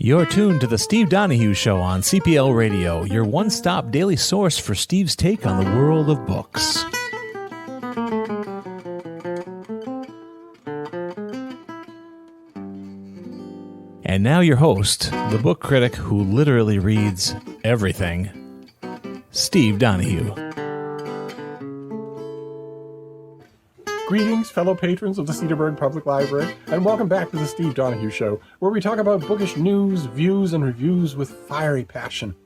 You're tuned to the Steve Donoghue Show on CPL Radio, your one-stop daily source for Steve's take on the world of books. And now your host, the book critic who literally reads everything, Steve Donoghue. Greetings, fellow patrons of the Cedarburg Public Library, and welcome back to the Steve Donoghue Show, where we talk about bookish news, views, and reviews with fiery passion.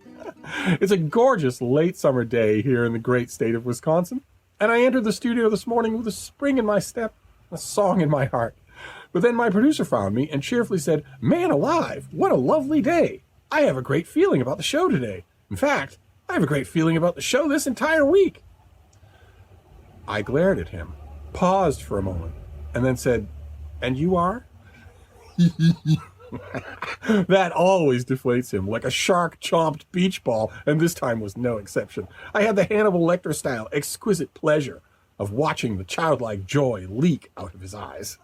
It's a gorgeous late summer day here in the great state of Wisconsin, and I entered the studio this morning with a spring in my step, a song in my heart. But then my producer found me and cheerfully said, "Man alive, what a lovely day. I have a great feeling about the show today. In fact, I have a great feeling about the show this entire week." I glared at him, paused for a moment, and then said, "And you are?" That always deflates him, like a shark-chomped beach ball, and this time was no exception. I had the Hannibal Lecter-style exquisite pleasure of watching the childlike joy leak out of his eyes.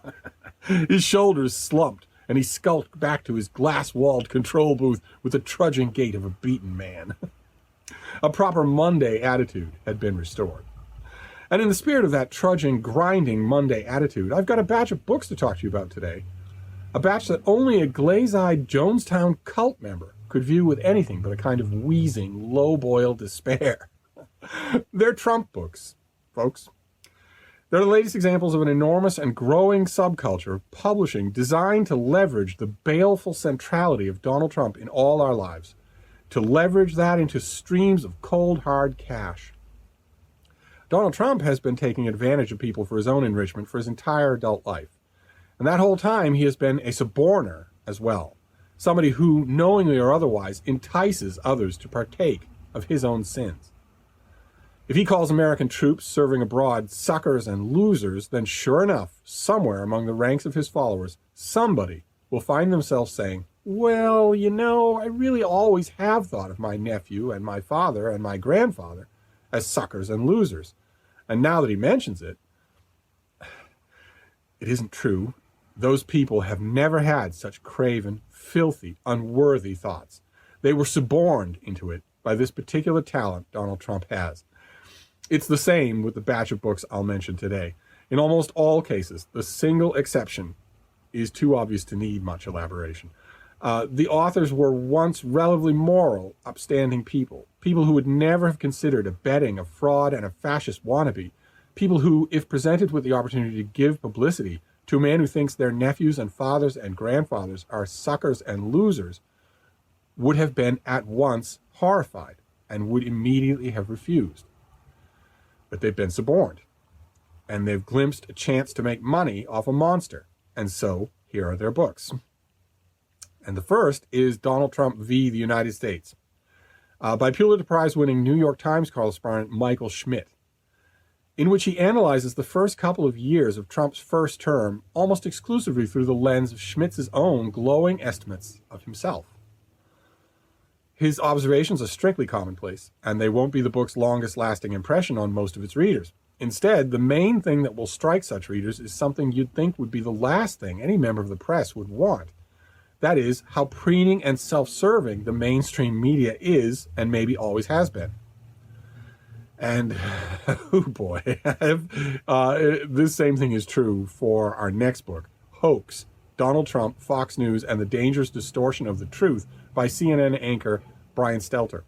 His shoulders slumped, and he skulked back to his glass-walled control booth with the trudging gait of a beaten man. A proper Monday attitude had been restored. And in the spirit of that trudging, grinding Monday attitude, I've got a batch of books to talk to you about today. A batch that only a glaze-eyed Jonestown cult member could view with anything but a kind of wheezing, low-boiled despair. They're Trump books, folks. They're the latest examples of an enormous and growing subculture of publishing designed to leverage the baleful centrality of Donald Trump in all our lives, to leverage that into streams of cold, hard cash. Donald Trump has been taking advantage of people for his own enrichment for his entire adult life. And that whole time he has been a suborner as well, somebody who, knowingly or otherwise, entices others to partake of his own sins. If he calls American troops serving abroad suckers and losers, then sure enough, somewhere among the ranks of his followers, somebody will find themselves saying, "Well, you know, I really always have thought of my nephew and my father and my grandfather as suckers and losers. And now that he mentions it, it isn't true. Those people have never had such craven, filthy, unworthy thoughts. They were suborned into it by this particular talent Donald Trump has." It's the same with the batch of books I'll mention today. In almost all cases, the single exception is too obvious to need much elaboration. The authors were once relatively moral, upstanding people who would never have considered abetting a fraud and a fascist wannabe, people who, if presented with the opportunity to give publicity to a man who thinks their nephews and fathers and grandfathers are suckers and losers, would have been at once horrified and would immediately have refused. But they've been suborned, and they've glimpsed a chance to make money off a monster, and so here are their books. And the first is Donald Trump v. the United States, by Pulitzer Prize-winning New York Times correspondent Michael Schmidt, in which he analyzes the first couple of years of Trump's first term almost exclusively through the lens of Schmidt's own glowing estimates of himself. His observations are strictly commonplace, and they won't be the book's longest-lasting impression on most of its readers. Instead, the main thing that will strike such readers is something you'd think would be the last thing any member of the press would want. That is, how preening and self-serving the mainstream media is, and maybe always has been. And, oh boy, this same thing is true for our next book, Hoax, Donald Trump, Fox News, and the Dangerous Distortion of the Truth by CNN anchor Brian Stelter.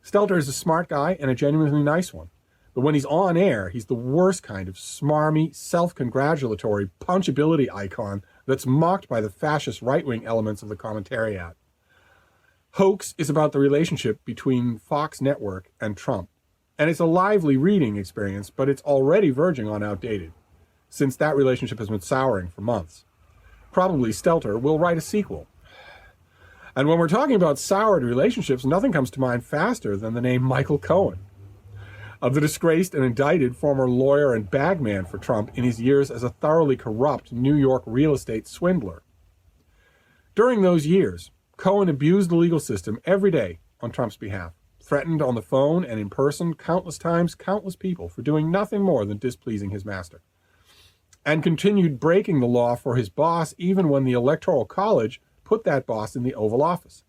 Stelter is a smart guy and a genuinely nice one. But when he's on air, he's the worst kind of smarmy, self-congratulatory punchability icon that's mocked by the fascist right-wing elements of the commentariat. Hoax is about the relationship between Fox Network and Trump. And it's a lively reading experience, but it's already verging on outdated, since that relationship has been souring for months. Probably Stelter will write a sequel. And when we're talking about soured relationships, nothing comes to mind faster than the name Michael Cohen, of the disgraced and indicted former lawyer and bagman for Trump in his years as a thoroughly corrupt New York real estate swindler. During those years, Cohen abused the legal system every day on Trump's behalf, threatened on the phone and in person countless times countless people for doing nothing more than displeasing his master, and continued breaking the law for his boss even when the Electoral College put that boss in the Oval Office.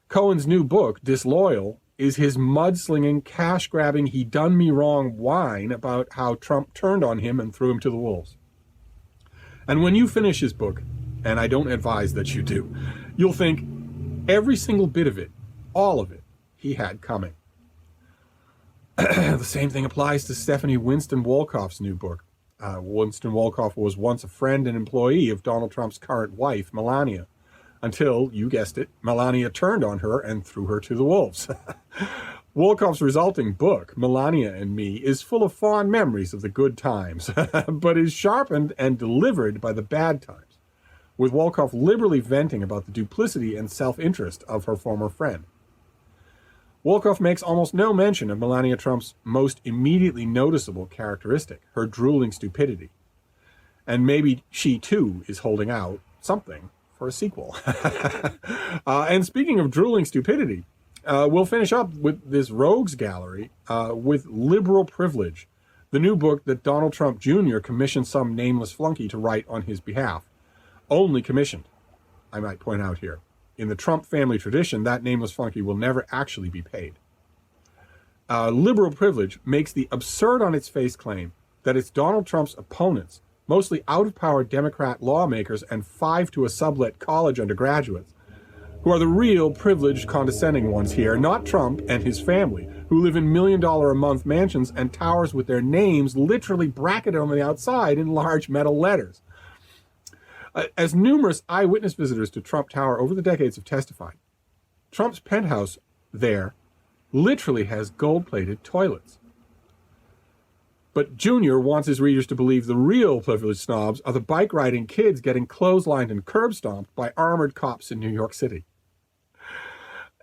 Cohen's new book, Disloyal, is his mudslinging, cash-grabbing, he-done-me-wrong whine about how Trump turned on him and threw him to the wolves. And when you finish his book, and I don't advise that you do, you'll think every single bit of it, all of it, he had coming. The same thing applies to Stephanie Winston Wolkoff's new book. Winston Wolkoff was once a friend and employee of Donald Trump's current wife, Melania, until, you guessed it, Melania turned on her and threw her to the wolves. Wolkoff's resulting book, Melania and Me, is full of fond memories of the good times, but is sharpened and delivered by the bad times, with Wolkoff liberally venting about the duplicity and self-interest of her former friend. Wolkoff makes almost no mention of Melania Trump's most immediately noticeable characteristic, her drooling stupidity. And maybe she, too, is holding out something for a sequel. And speaking of drooling stupidity, we'll finish up with this rogues gallery with Liberal Privilege, the new book that Donald Trump Jr. commissioned some nameless flunky to write on his behalf. Only commissioned, I might point out here. In the Trump family tradition, that nameless flunky will never actually be paid. Liberal Privilege makes the absurd on its face claim that it's Donald Trump's opponents, mostly out-of-power Democrat lawmakers and 5 to a sublet college undergraduates, who are the real privileged condescending ones here, not Trump and his family, who live in $1 million-a-month mansions and towers with their names literally bracketed on the outside in large metal letters. As numerous eyewitness visitors to Trump Tower over the decades have testified, Trump's penthouse there literally has gold-plated toilets. But Jr. wants his readers to believe the real privileged snobs are the bike-riding kids getting clotheslined and curb-stomped by armored cops in New York City.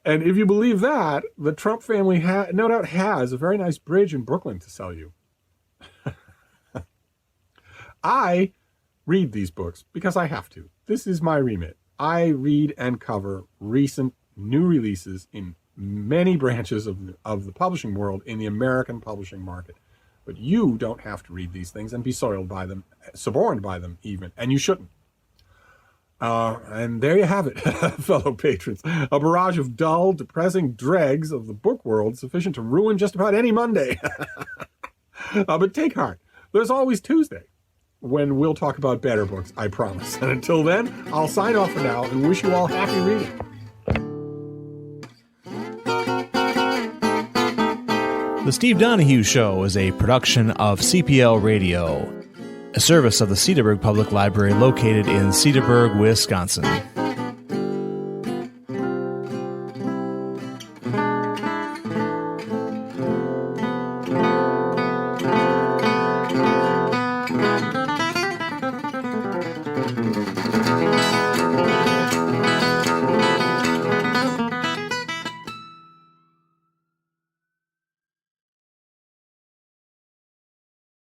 And if you believe that, the Trump family no doubt has a very nice bridge in Brooklyn to sell you. I read these books because I have to. This is my remit. I read and cover recent new releases in many branches of the publishing world in the American publishing market. But you don't have to read these things and be soiled by them, suborned by them even, and you shouldn't. And there you have it, fellow patrons. A barrage of dull, depressing dregs of the book world sufficient to ruin just about any Monday. But take heart. There's always Tuesday, when we'll talk about better books, I promise. And until then, I'll sign off for now and wish you all happy reading. The Steve Donoghue Show is a production of CPL Radio, a service of the Cedarburg Public Library located in Cedarburg, Wisconsin.